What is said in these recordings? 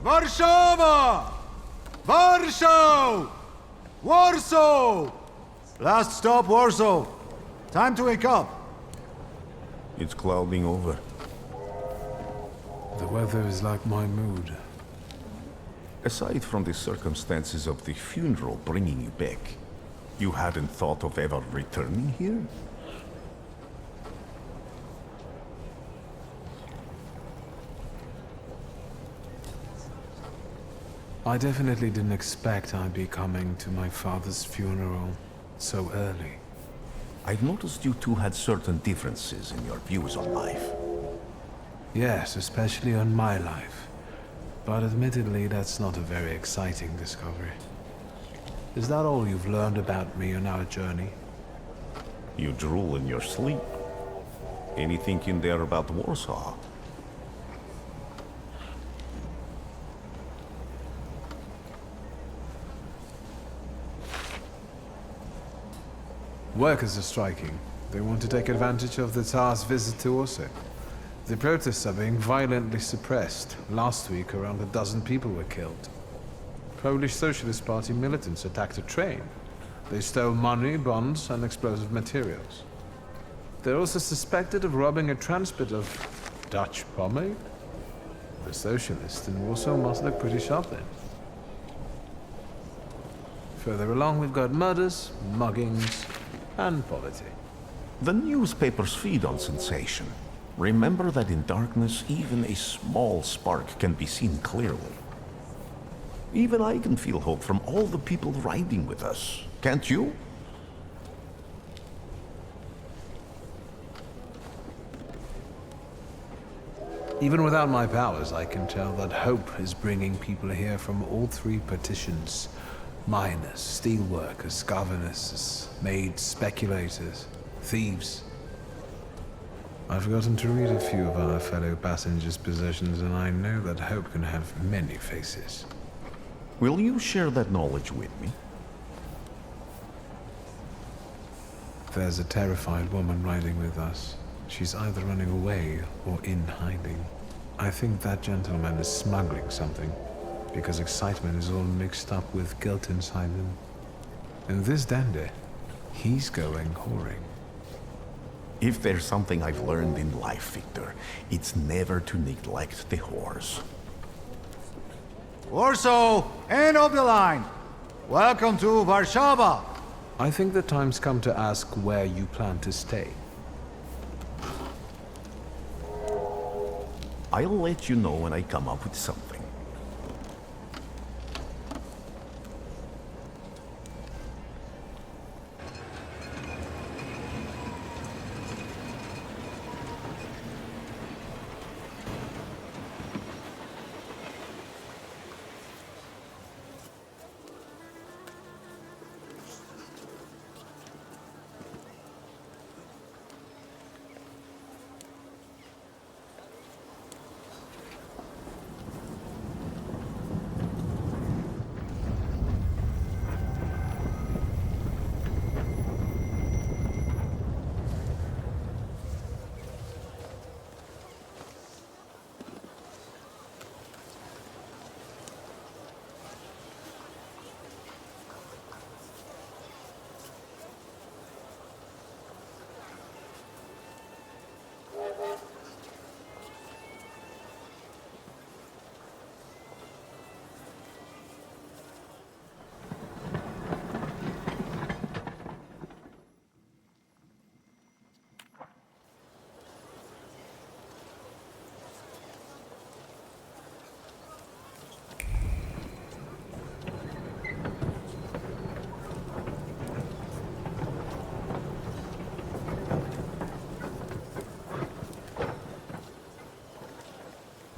Warszawa! Warsaw! Warsaw! Last stop, Warsaw. Time to wake up. It's clouding over. The weather is like my mood. Aside from the circumstances of the funeral bringing you back, you hadn't thought of ever returning here? I definitely didn't expect I'd be coming to my father's funeral so early. I've noticed you two had certain differences in your views on life. Yes, especially on my life. But admittedly, that's not a very exciting discovery. Is that all you've learned about me on our journey? You drool in your sleep. Anything in there about Warsaw? Workers are striking. They want to take advantage of the Tsar's visit to Warsaw. The protests are being violently suppressed. Last week, around a dozen people were killed. Polish Socialist Party militants attacked a train. They stole money, bonds, and explosive materials. They're also suspected of robbing a transport of Dutch pomade. The socialists in Warsaw must look pretty sharp then. Further along, we've got murders, muggings, and poverty. The newspapers feed on sensation. Remember that in darkness, even a small spark can be seen clearly. Even I can feel hope from all the people riding with us. Can't you? Even without my powers, I can tell that hope is bringing people here from all three partitions. Miners, steelworkers, governesses, maids, speculators, thieves. I've gotten to read a few of our fellow passengers' possessions, and I know that hope can have many faces. Will you share that knowledge with me? There's a terrified woman riding with us. She's either running away or in hiding. I think that gentleman is smuggling something, because excitement is all mixed up with guilt inside him. And this dandy, he's going whoring. If there's something I've learned in life, Victor, it's never to neglect the horse. Warsaw, end of the line. Welcome to Warszawa. I think the time's come to ask where you plan to stay. I'll let you know when I come up with something.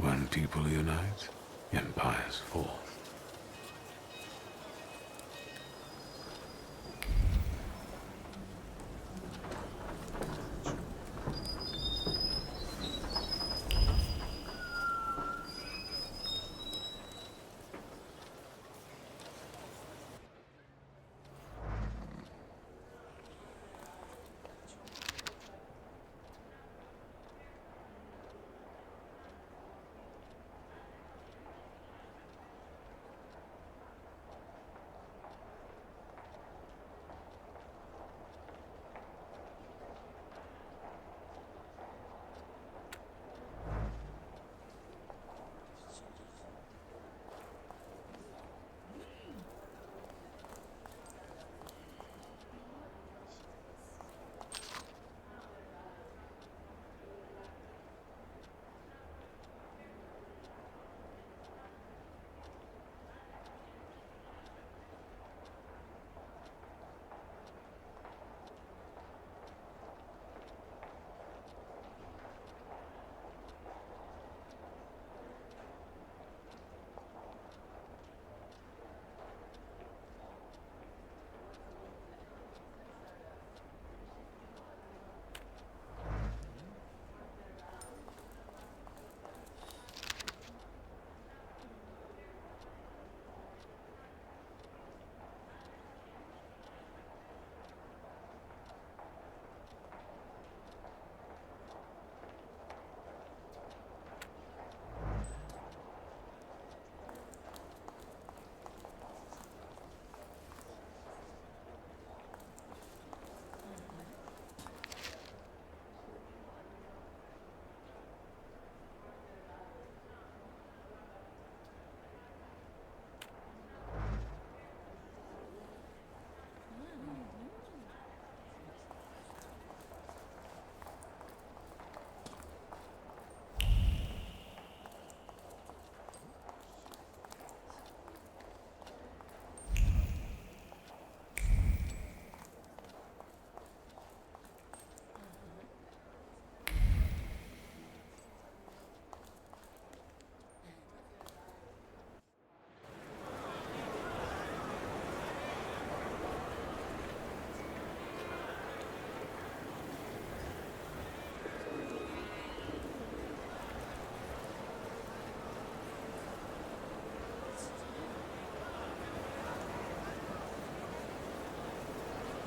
When people unite, empires fall.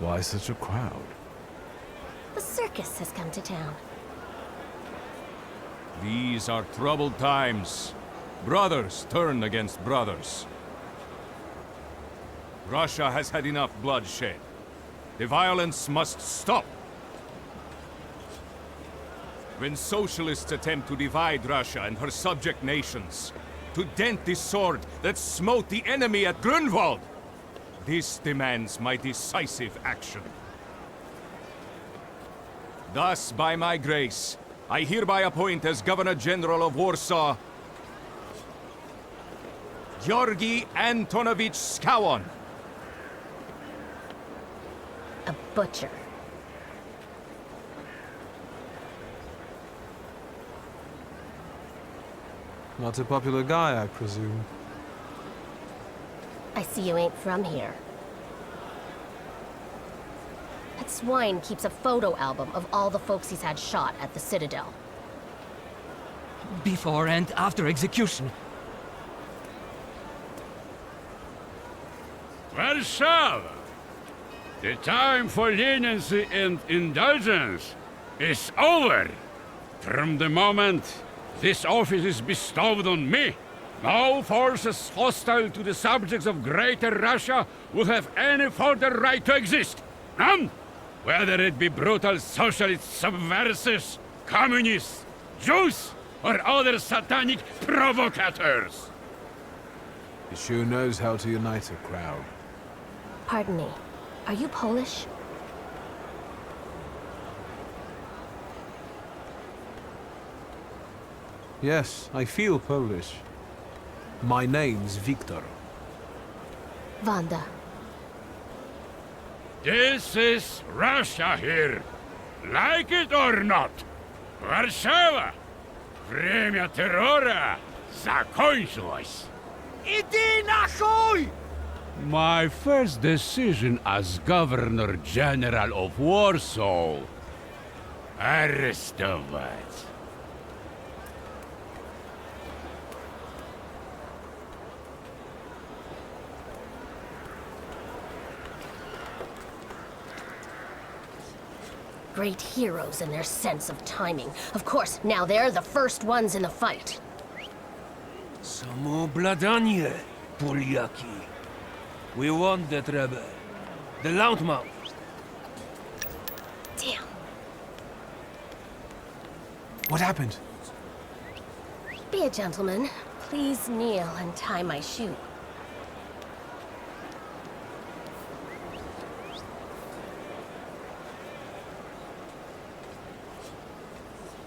Why such a crowd? The circus has come to town. These are troubled times. Brothers turn against brothers. Russia has had enough bloodshed. The violence must stop. When socialists attempt to divide Russia and her subject nations, to dent the sword that smote the enemy at Grunwald, this demands my decisive action. Thus, by my grace, I hereby appoint as Governor General of Warsaw, Georgi Antonovich Skowon. A butcher. Not a popular guy, I presume. I see you ain't from here. That swine keeps a photo album of all the folks he's had shot at the Citadel. Before and after execution. Warsaw! The time for leniency and indulgence is over. From the moment this office is bestowed on me, no forces hostile to the subjects of Greater Russia will have any further right to exist. None! Whether it be brutal socialist subversives, communists, Jews, or other satanic provocators. He sure knows how to unite a crowd. Pardon me, are you Polish? Yes, I feel Polish. My name's Wiktor. Wanda. This is Russia here. Like it or not. Warszawa! Время террора закончилось. Иди нахуй! My first decision as Governor General of Warsaw. Arrestować. Great heroes in their sense of timing. Of course, now they're the first ones in the fight. Samoobladanie, Poliaki. We want that rebel. The loudmouth. Damn. What happened? Be a gentleman. Please kneel and tie my shoe.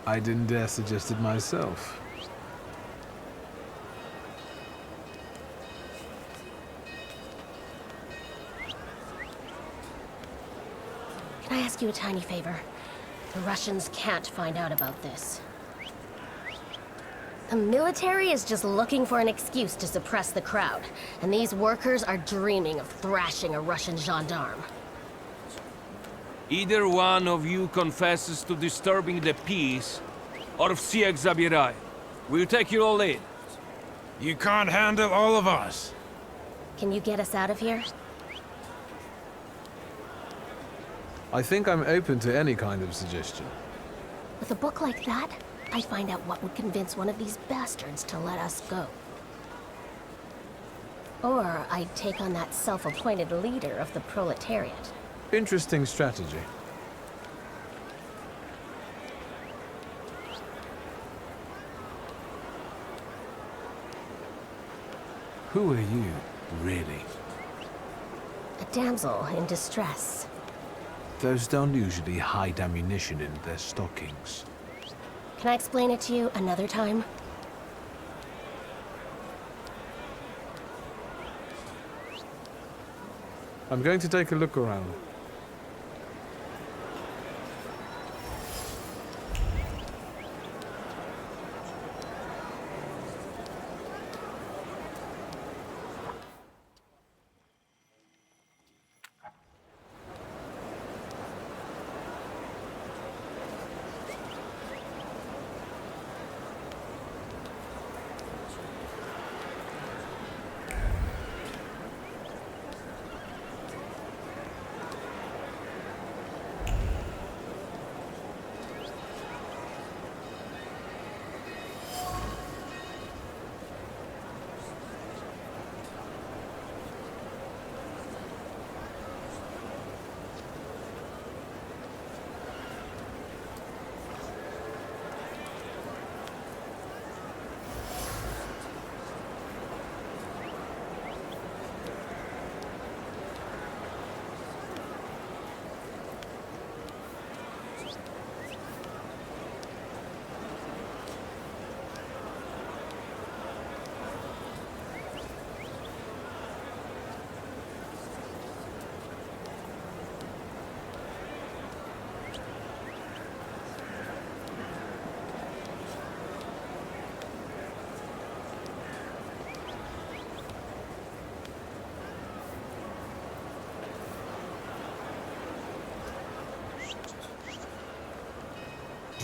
I didn't dare suggest it myself. Can I ask you a tiny favor? The Russians can't find out about this. The military is just looking for an excuse to suppress the crowd, and these workers are dreaming of thrashing a Russian gendarme. Either one of you confesses to disturbing the peace, or всех забирай. We'll take you all in. You can't handle all of us. Can you get us out of here? I think I'm open to any kind of suggestion. With a book like that, I'd find out what would convince one of these bastards to let us go. Or I'd take on that self-appointed leader of the proletariat. Interesting strategy. Who are you, really? A damsel in distress. Those don't usually hide ammunition in their stockings. Can I explain it to you another time? I'm going to take a look around.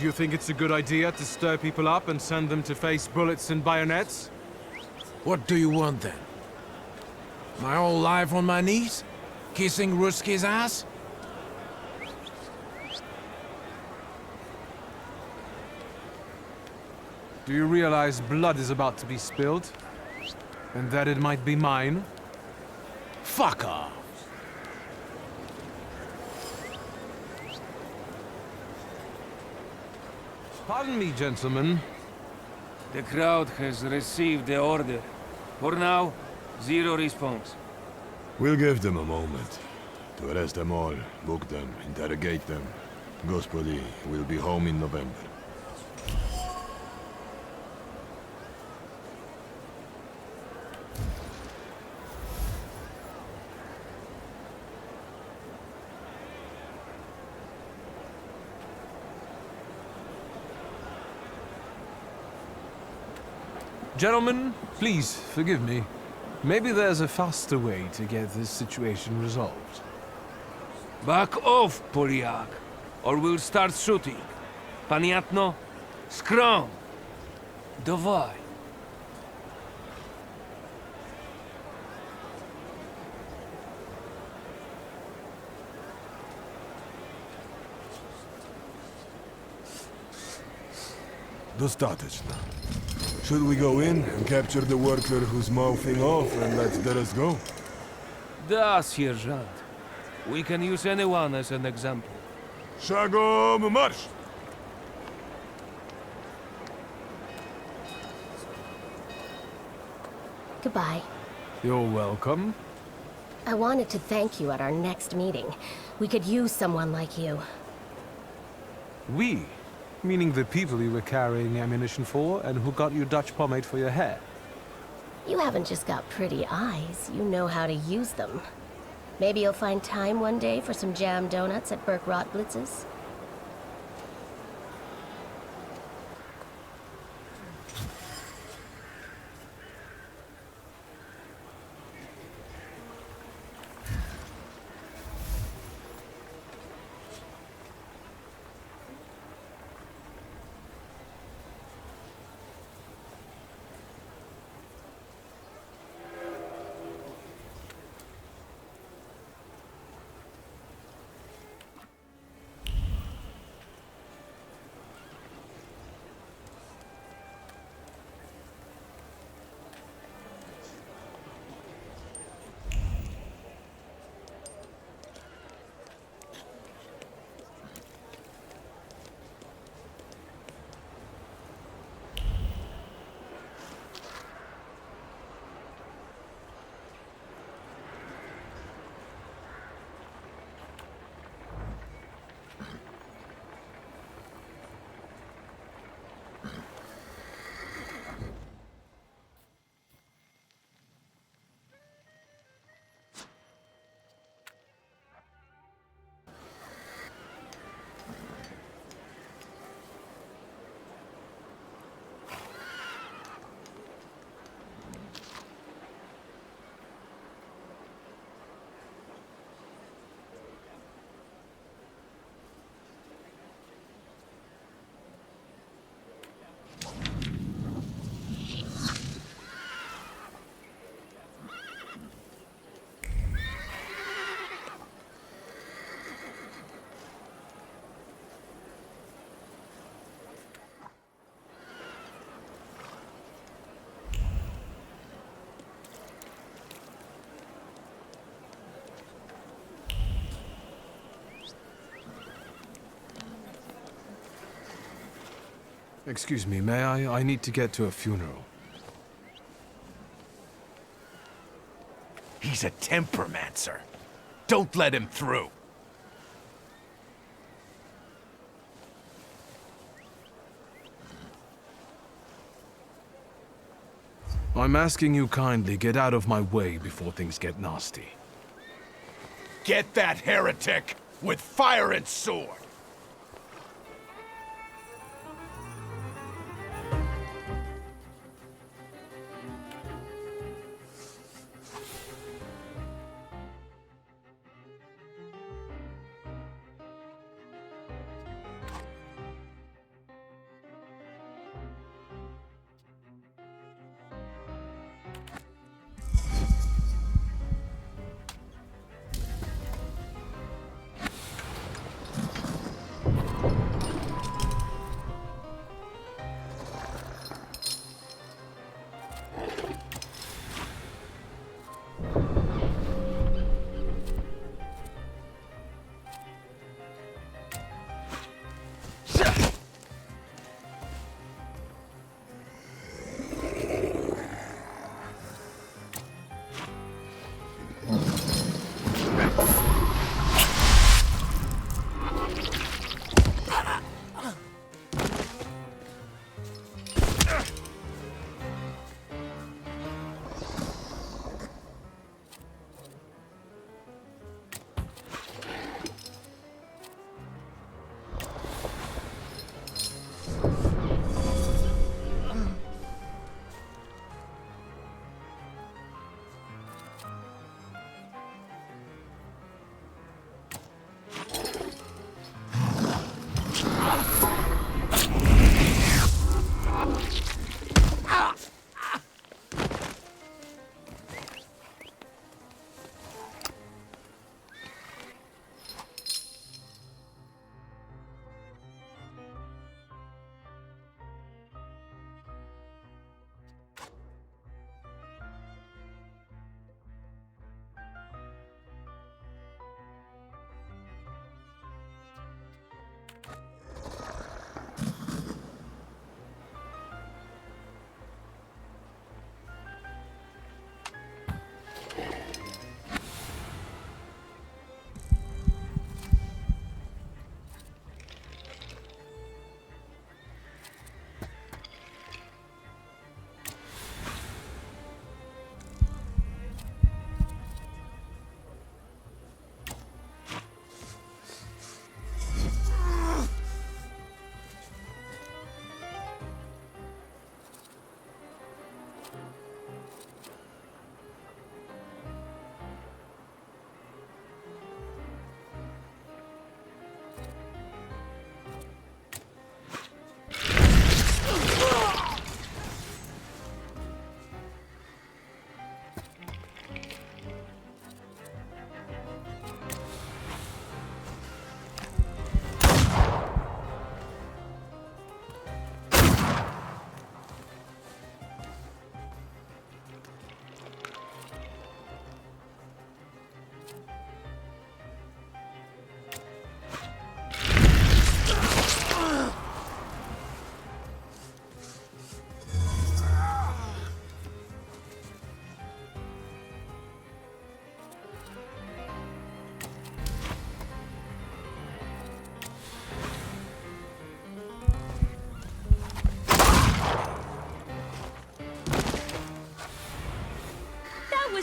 Do you think it's a good idea to stir people up and send them to face bullets and bayonets? What do you want then? My whole life on my knees? Kissing Ruski's ass? Do you realize blood is about to be spilled? And that it might be mine? Fuck off! Pardon me, gentlemen. The crowd has received the order. For now, zero response. We'll give them a moment. To arrest them all, book them, interrogate them. Господи, we'll be home in November. Gentlemen, please, forgive me. Maybe there's a faster way to get this situation resolved. Back off, Polyak, or we'll start shooting. Paniatno? Scrum! Dawaj. Dostateczna. Should we go in and capture the worker who's mouthing off and let the rest go? Da, sierżant. We can use anyone as an example. Szagom marsz! Goodbye. You're welcome. I wanted to thank you at our next meeting. We could use someone like you. We? Meaning the people you were carrying ammunition for and who got you Dutch pomade for your hair. You haven't just got pretty eyes, you know how to use them. Maybe you'll find time one day for some jam donuts at Burke Rotblitz's? Excuse me, may I? I need to get to a funeral. He's a tempermancer. Don't let him through. I'm asking you kindly get out of my way before things get nasty. Get that heretic with fire and sword.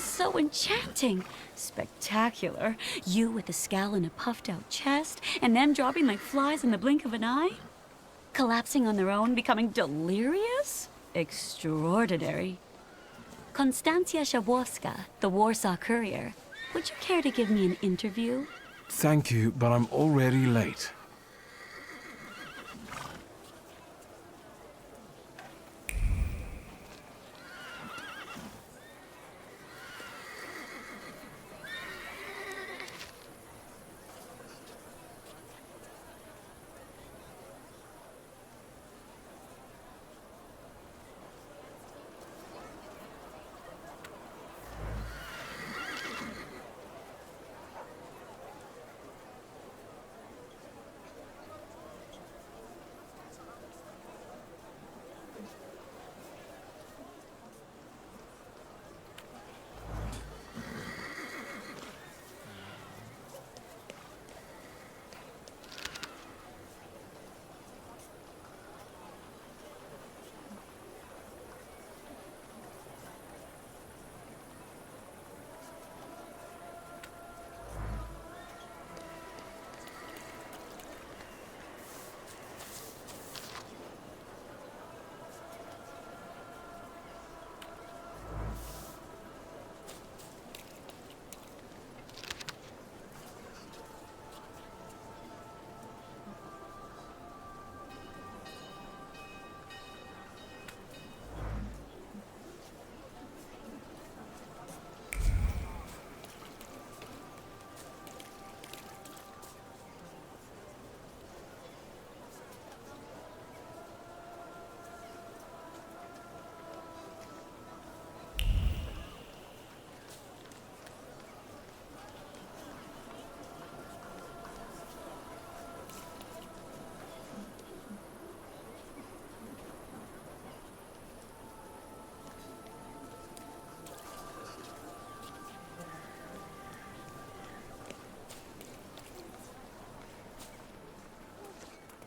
so enchanting. Spectacular. You with a scowl and a puffed-out chest, and them dropping like flies in the blink of an eye? Collapsing on their own, becoming delirious? Extraordinary. Konstancja Szabłowska, the Warsaw Courier. Would you care to give me an interview? Thank you, but I'm already late.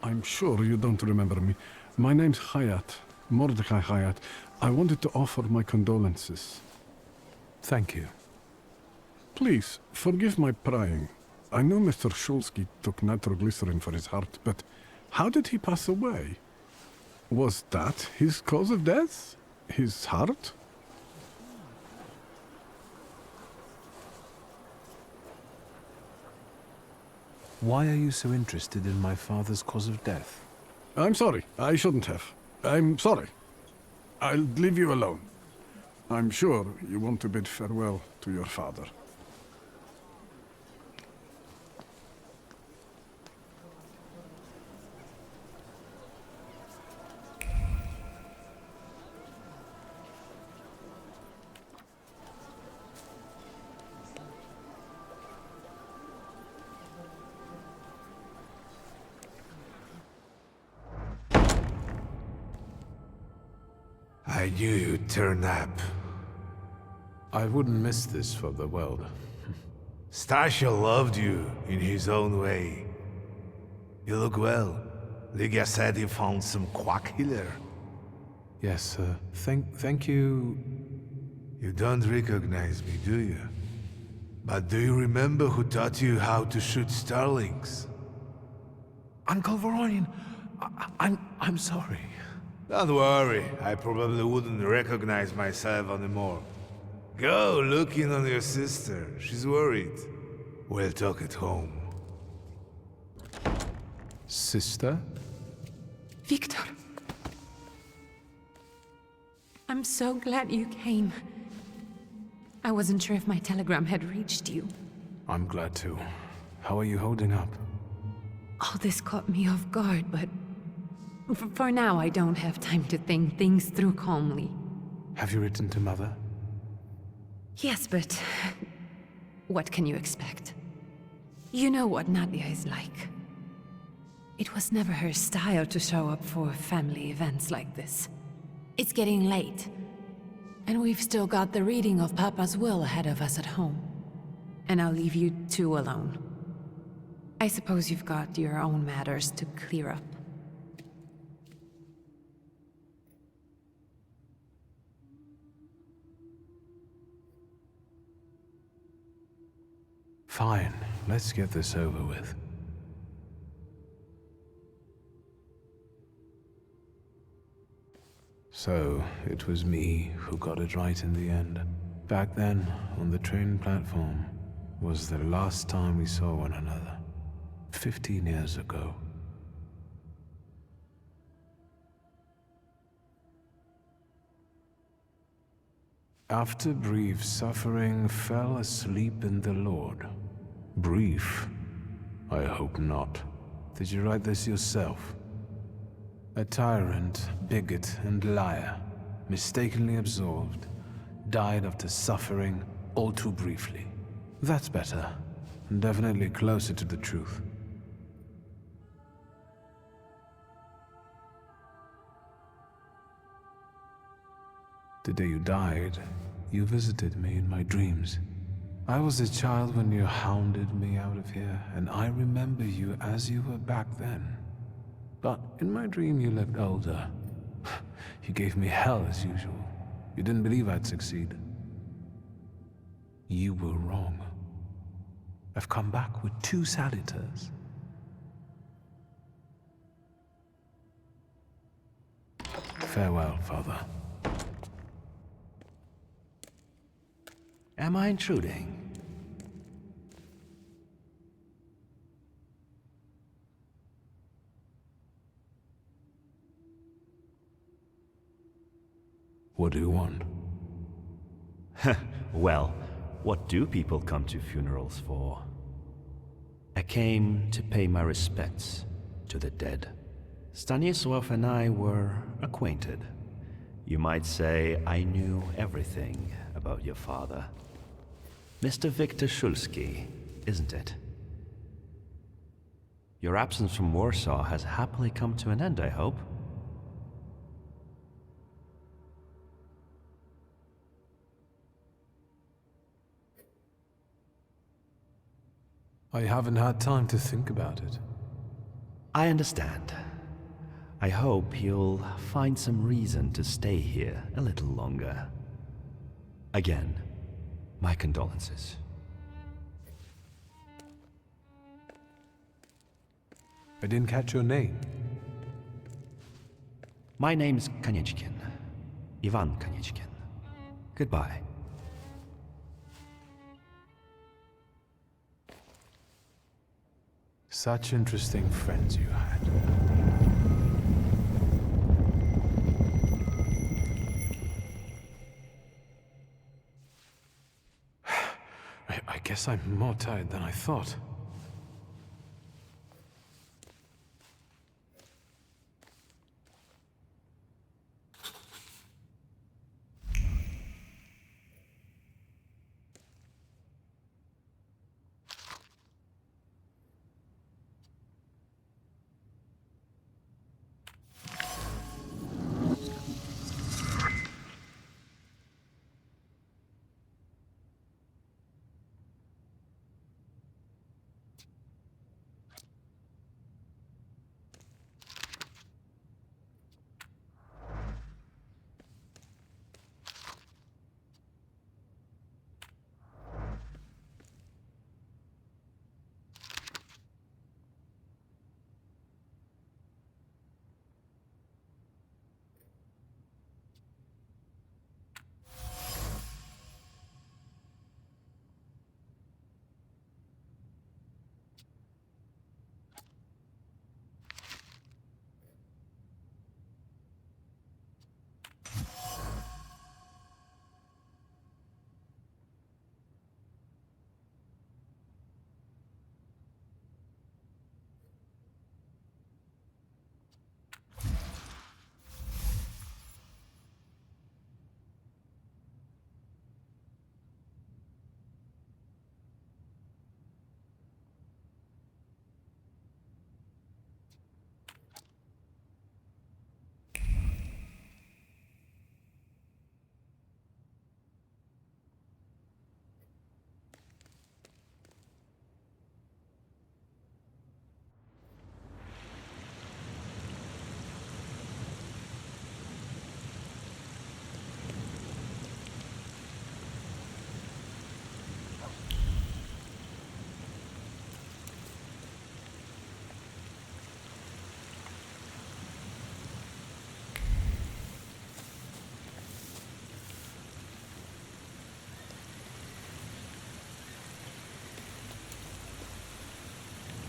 I'm sure you don't remember me. My name's Hayat, Mordecai Hayat. I wanted to offer my condolences. Thank you. Please, forgive my prying. I know Mr. Shulsky took nitroglycerin for his heart, but how did he pass away? Was that his cause of death? His heart? Why are you so interested in my father's cause of death? I'm sorry. I shouldn't have. I'm sorry. I'll leave you alone. I'm sure you want to bid farewell to your father. I knew you'd turn up. I wouldn't miss this for the world. Stasha loved you in his own way. You look well. Ligia said he found some quack healer. Yes, sir. Thank you. You don't recognize me, do you? But do you remember who taught you how to shoot starlings? Uncle Voronian, I'm sorry. Don't worry, I probably wouldn't recognize myself anymore. Go look in on your sister, she's worried. We'll talk at home. Sister? Wiktor! I'm so glad you came. I wasn't sure if my telegram had reached you. I'm glad too. How are you holding up? All this caught me off guard, but for now I don't have time to think things through calmly. Have you written to Mother? Yes, but what can you expect? You know what Nadia is like. It was never her style to show up for family events like this. It's getting late, and we've still got the reading of Papa's will ahead of us at home. And I'll leave you two alone. I suppose you've got your own matters to clear up. Fine, let's get this over with. So, it was me who got it right in the end. Back then, on the train platform, was the last time we saw one another. 15 years ago. After brief suffering, fell asleep in the Lord. Brief? I hope not. Did you write this yourself? A tyrant, bigot, and liar, mistakenly absolved, died after suffering all too briefly. That's better, and definitely closer to the truth. The day you died, you visited me in my dreams. I was a child when you hounded me out of here, and I remember you as you were back then. But in my dream you looked older. You gave me hell as usual. You didn't believe I'd succeed. You were wrong. I've come back with 2 saluters. Farewell, Father. Am I intruding? What do you want? Well, what do people come to funerals for? I came to pay my respects to the dead. Stanisław and I were acquainted. You might say I knew everything about your father. Mr. Wiktor Szulski, isn't it? Your absence from Warsaw has happily come to an end, I hope. I haven't had time to think about it. I understand. I hope you'll find some reason to stay here a little longer. Again, my condolences. I didn't catch your name. My name's Kanieczkin. Ivan Kanieczkin. Goodbye. Such interesting friends you had. I guess I'm more tired than I thought.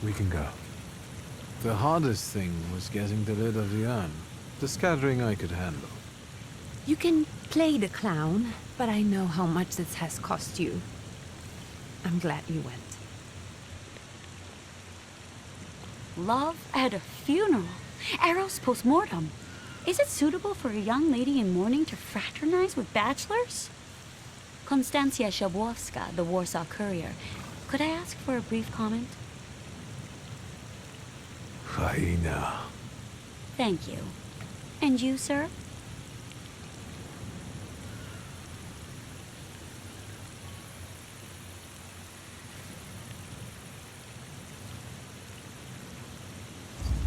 We can go. The hardest thing was getting the lid of the urn. The scattering I could handle. You can play the clown, but I know how much this has cost you. I'm glad you went. Love at a funeral. Eros post-mortem. Is it suitable for a young lady in mourning to fraternize with bachelors? Konstancja Szabłowska, the Warsaw Courier. Could I ask for a brief comment? Hyena. Thank you. And you, sir?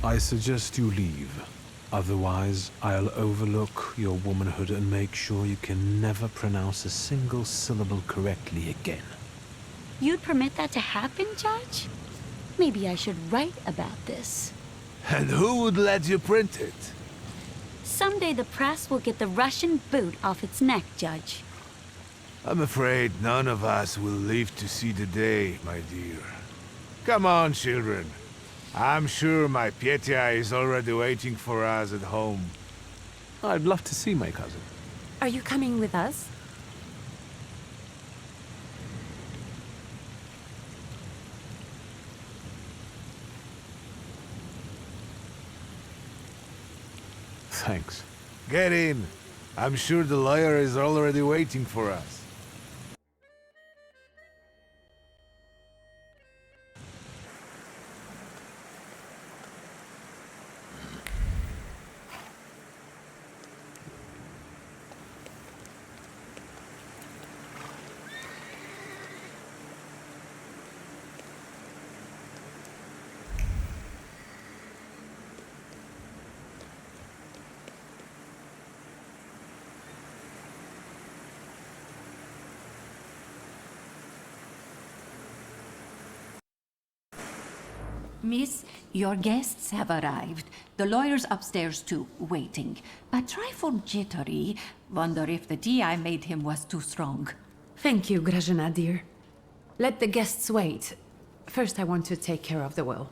I suggest you leave. Otherwise, I'll overlook your womanhood and make sure you can never pronounce a single syllable correctly again. You'd permit that to happen, Judge? Maybe I should write about this. And who would let you print it? Someday the press will get the Russian boot off its neck, Judge. I'm afraid none of us will live to see the day, my dear. Come on, children. I'm sure my Petya is already waiting for us at home. I'd love to see my cousin. Are you coming with us? Thanks. Get in. I'm sure the lawyer is already waiting for us. Miss, your guests have arrived. The lawyer's upstairs too, waiting. A trifle jittery. Wonder if the tea I made him was too strong. Thank you, Grażyna, dear. Let the guests wait. First, I want to take care of the will.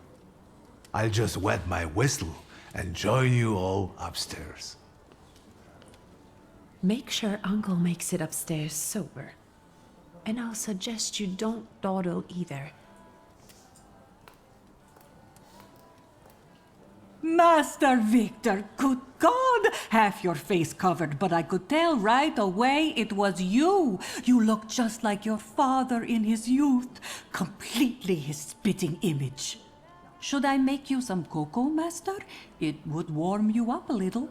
I'll just wet my whistle and join you all upstairs. Make sure Uncle makes it upstairs sober. And I'll suggest you don't dawdle either. Master Wiktor, good God! Half your face covered, but I could tell right away it was you. You looked just like your father in his youth. Completely his spitting image. Should I make you some cocoa, Master? It would warm you up a little.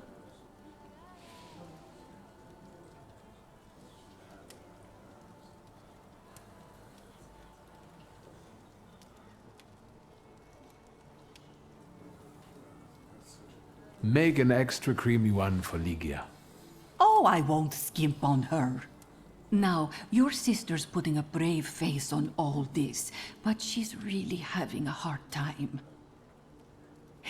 Make an extra creamy one for Ligia. Oh, I won't skimp on her. Now, your sister's putting a brave face on all this, but she's really having a hard time.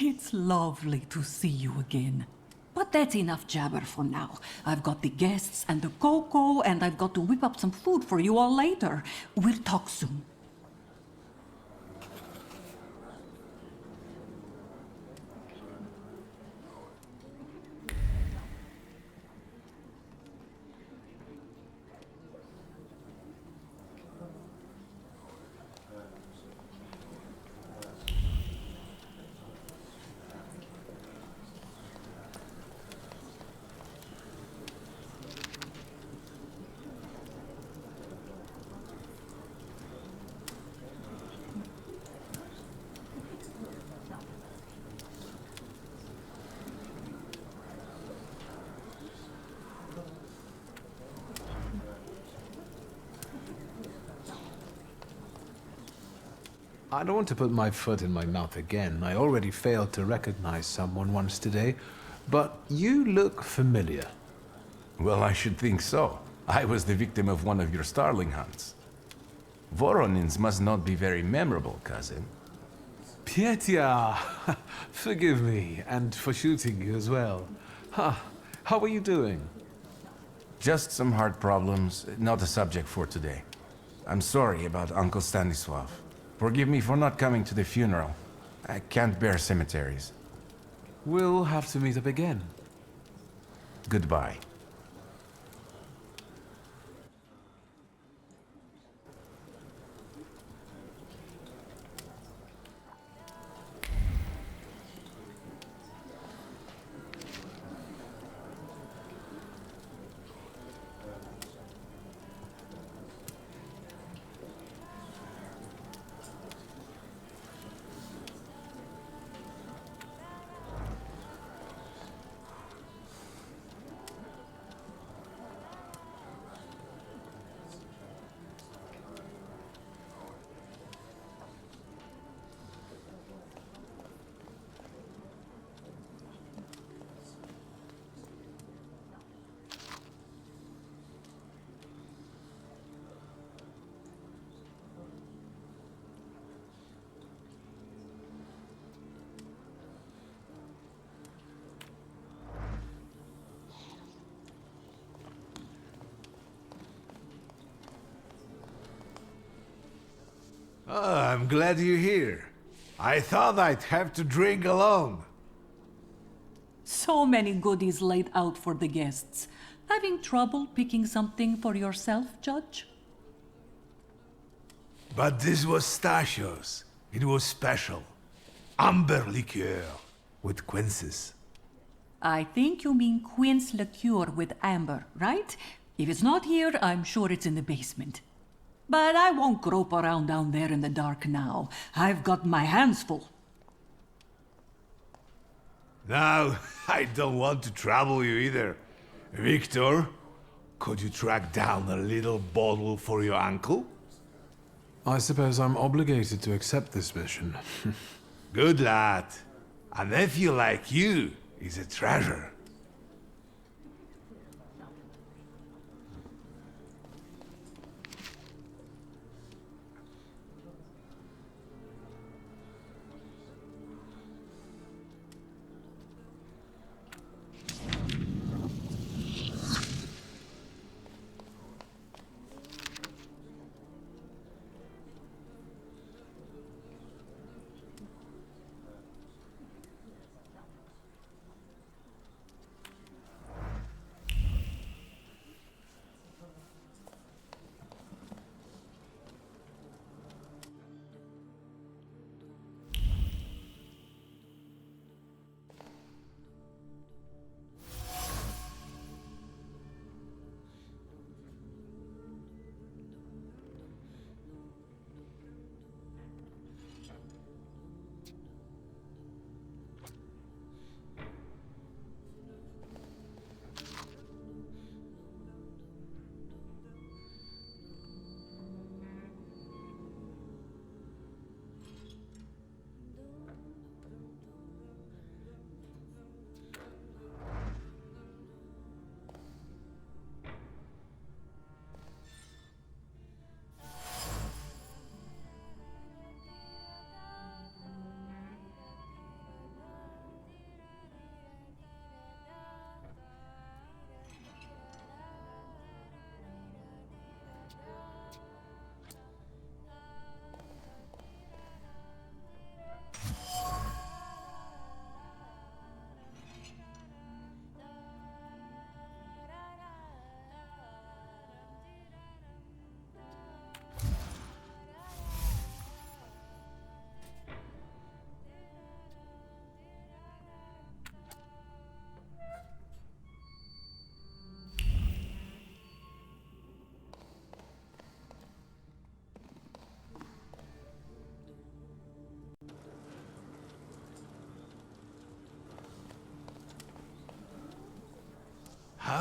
It's lovely to see you again. But that's enough jabber for now. I've got the guests and the cocoa, and I've got to whip up some food for you all later. We'll talk soon. I don't want to put my foot in my mouth again. I already failed to recognize someone once today, but you look familiar. Well, I should think so. I was the victim of one of your starling hunts. Voronins must not be very memorable, cousin. Petya! Forgive me, and for shooting you as well. How are you doing? Just some heart problems, not a subject for today. I'm sorry about Uncle Stanislav. Forgive me for not coming to the funeral. I can't bear cemeteries. We'll have to meet up again. Goodbye. Oh, I'm glad you're here. I thought I'd have to drink alone. So many goodies laid out for the guests. Having trouble picking something for yourself, Judge? But this was Stasios. It was special. Amber liqueur with quinces. I think you mean quince liqueur with amber, right? If it's not here, I'm sure it's in the basement. But I won't grope around down there in the dark now. I've got my hands full. Now, I don't want to trouble you either. Wiktor, could you track down a little bottle for your uncle? I suppose I'm obligated to accept this mission. Good lad. A nephew like you is a treasure.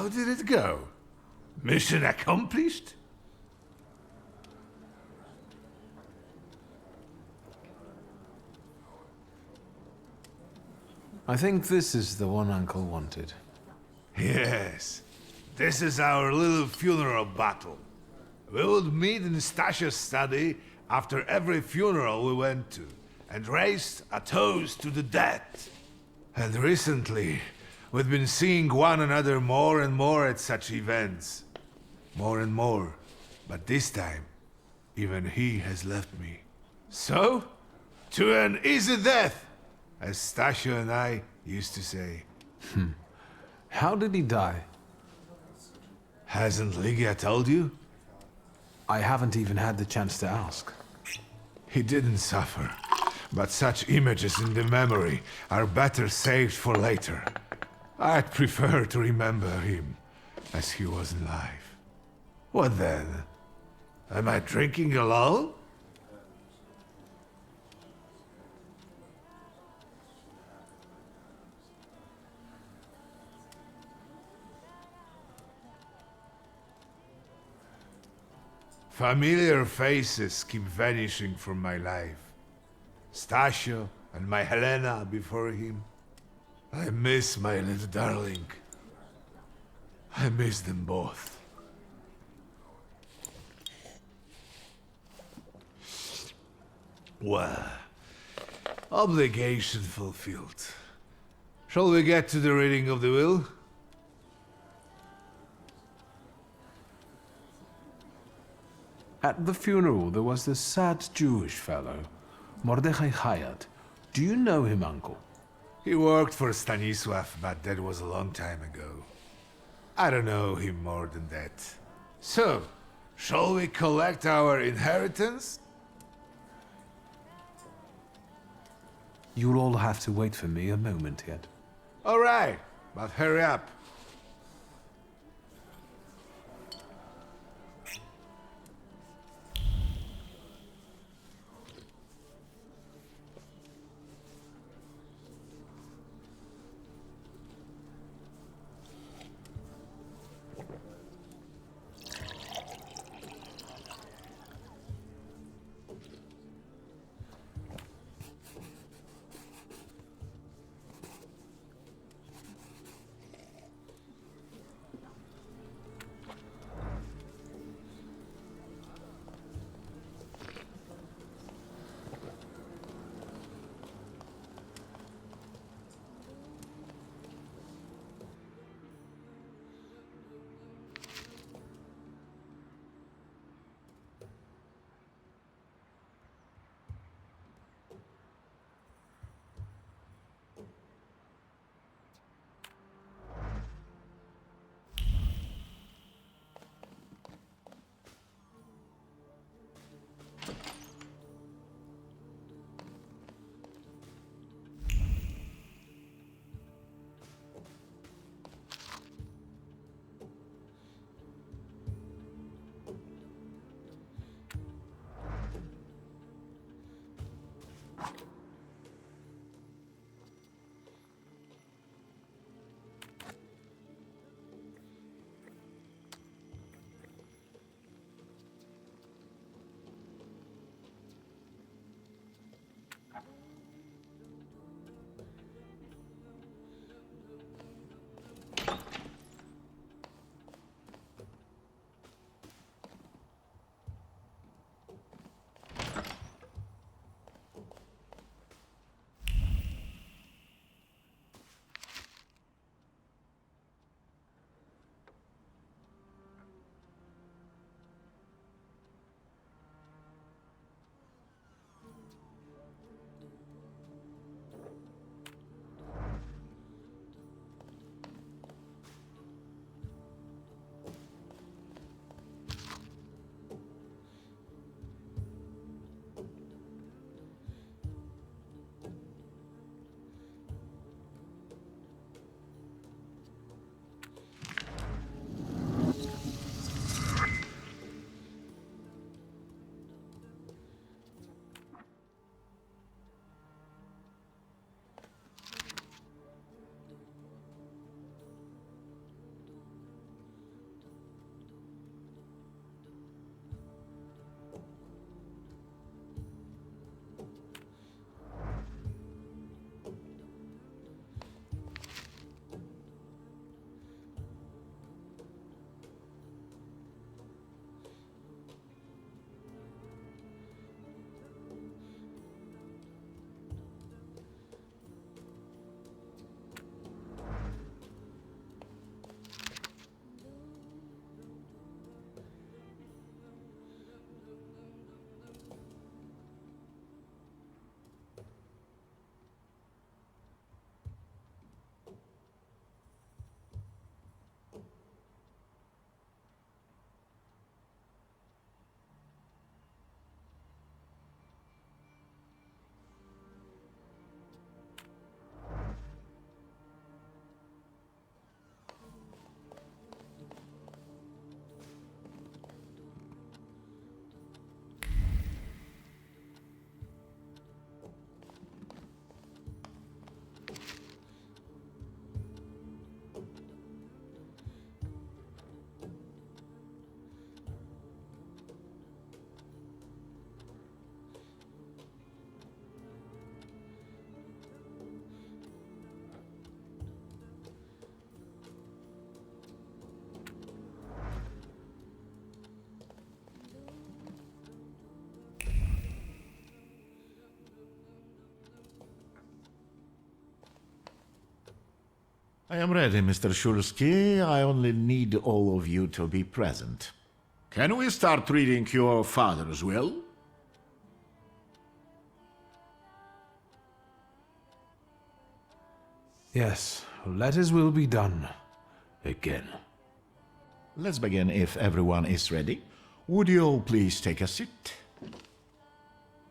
How did it go? Mission accomplished? I think this is the one Uncle wanted. Yes. This is our little funeral battle. We would meet in Stasia's study after every funeral we went to, and raised a toast to the dead. And recently, we've been seeing one another more and more at such events. More and more. But this time, even he has left me. So? To an easy death, as Stasio and I used to say. How did he die? Hasn't Lygia told you? I haven't even had the chance to ask. He didn't suffer, but such images in the memory are better saved for later. I'd prefer to remember him as he was alive. What then? Am I drinking alone? Familiar faces keep vanishing from my life. Stasio and my Helena before him. I miss my little darling. I miss them both. Well, obligation fulfilled. Shall we get to the reading of the will? At the funeral, there was this sad Jewish fellow, Mordechai Hayat. Do you know him, Uncle? He worked for Stanisław, but that was a long time ago. I don't know him more than that. So, shall we collect our inheritance? You'll all have to wait for me a moment yet. All right, but hurry up. I am ready, Mr. Shulsky. I only need all of you to be present. Can we start reading your father's will? Yes, let his will be done. Again. Let's begin if everyone is ready. Would you all please take a seat?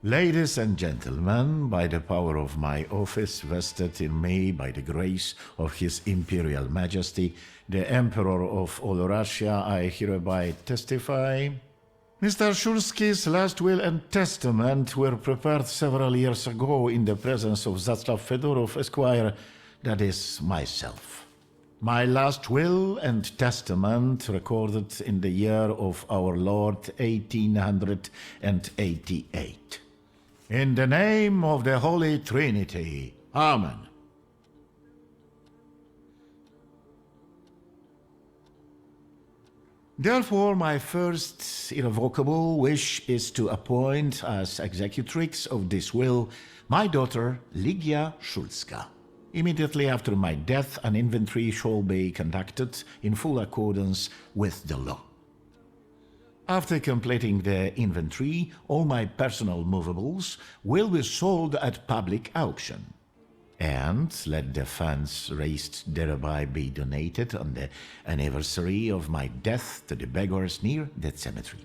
Ladies and gentlemen, by the power of my office vested in me by the grace of His Imperial Majesty, the Emperor of all Russia, I hereby testify. Mr. Shulsky's last will and testament were prepared several years ago in the presence of Zaslav Fedorov, Esquire, that is, myself. My last will and testament recorded in the year of our Lord 1888. In the name of the Holy Trinity. Amen. Therefore, my first irrevocable wish is to appoint as executrix of this will my daughter Ligia Szulska. Immediately after my death, an inventory shall be conducted in full accordance with the law. After completing the inventory, all my personal movables will be sold at public auction. And let the funds raised thereby be donated on the anniversary of my death to the beggars near that cemetery.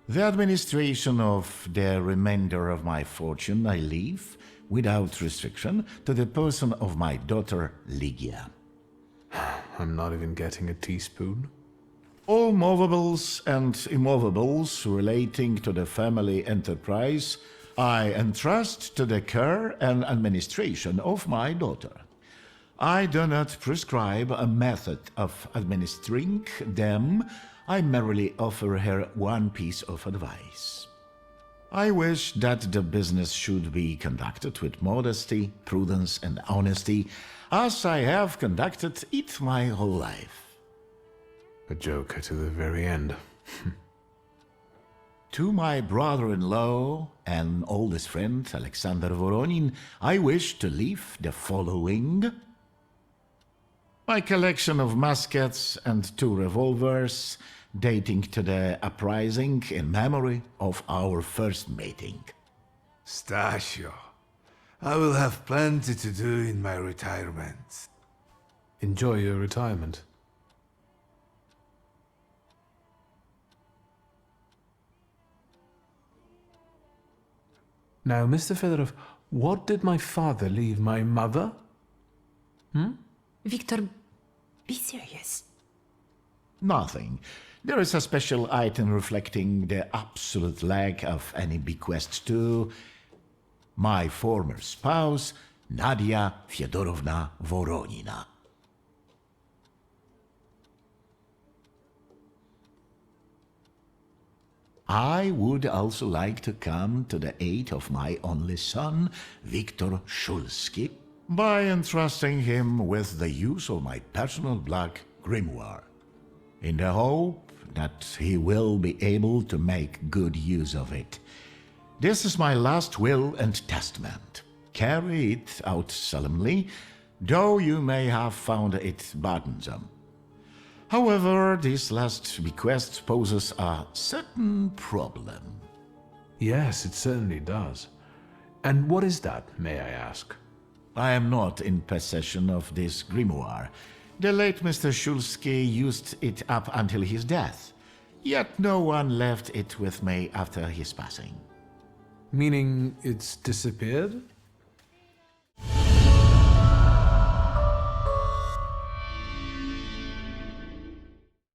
The administration of the remainder of my fortune I leave, without restriction, to the person of my daughter Ligia. I'm not even getting a teaspoon. All movables and immovables relating to the family enterprise I entrust to the care and administration of my daughter. I do not prescribe a method of administering them. I merely offer her one piece of advice. I wish that the business should be conducted with modesty, prudence, and honesty, as I have conducted it my whole life. A joker to the very end. To my brother-in-law and oldest friend, Alexander Voronin, I wish to leave the following: my collection of muskets and 2 revolvers, dating to the uprising in memory of our first meeting. Stasio, I will have plenty to do in my retirement. Enjoy your retirement. Now, Mr. Fedorov, what did my father leave my mother? Wiktor, be serious. Nothing. There is a special item reflecting the absolute lack of any bequest to my former spouse, Nadia Fyodorovna Voronina. I would also like to come to the aid of my only son, Wiktor Szulski, by entrusting him with the use of my personal black grimoire, in the hope that he will be able to make good use of it. This is my last will and testament. Carry it out solemnly, though you may have found it burdensome. However, this last bequest poses a certain problem. Yes, it certainly does. And what is that, may I ask? I am not in possession of this grimoire. The late Mr. Szulski used it up until his death, yet no one left it with me after his passing. Meaning it's disappeared?